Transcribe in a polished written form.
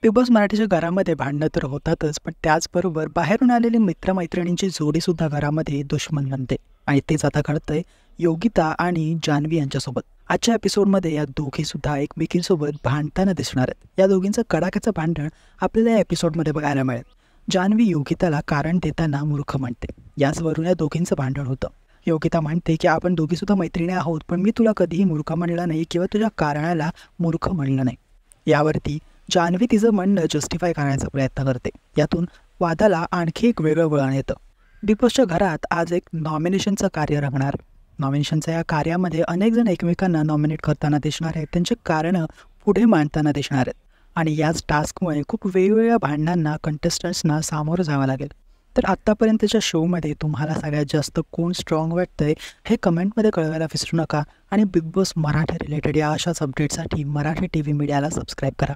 Big boss मराठीच्या घरामध्ये भांडणं तर होतातच, पण त्याचबरोबर बाहेरून आलेली मित्र-मैत्रिणींची जोडीसुद्धा घरामध्ये दुश्मन बनते आणि तेच आता घडतंय योगिता आणि जान्हवी यांच्यासोबत. आजच्या एपिसोडमध्ये या दोघीसुद्धा एकमेकींसोबत भांडताना दिसणार आहेत. या दोघींचं कडाक्याचं भांडण आपल्याला या एपिसोडमध्ये बघायला मिळेल. जान्हवी योगिताला कारण देताना मूर्ख म्हणते. याचवरून या दोघींचं भांडण होतं. योगिता म्हणते की आपण दोघीसुद्धा मैत्रिणी आहोत, पण मी तुला कधीही मूर्ख म्हणलं नाही किंवा तुझ्या कारणाला मूर्ख म्हणलं नाही. यावरती जान्हवी तिचं म्हणणं जस्टिफाय करण्याचा प्रयत्न करते. यातून वादाला आणखी एक वेगळं वळण येतं. बिग बॉसच्या घरात आज एक नॉमिनेशनचं कार्य रंगणार. नॉमिनेशनच्या या कार्यामध्ये अनेक जण एकमेकांना नॉमिनेट करताना दिसणार आहेत, त्यांची कारणं पुढे मांडताना दिसणार आहेत आणि याच टास्कमुळे खूप वेगवेगळ्या भांडणांना कंटेस्टंट्सना सामोरं जावं लागेल. तर आत्तापर्यंतच्या शोमध्ये तुम्हाला सगळ्यात जास्त कोण स्ट्रॉंग वाटतंय हे कमेंटमध्ये कळवायला विसरू नका आणि बिग बॉस मराठी रिलेटेड या अशाच अपडेटसाठी मराठी TV मीडियाला सबस्क्राईब करा.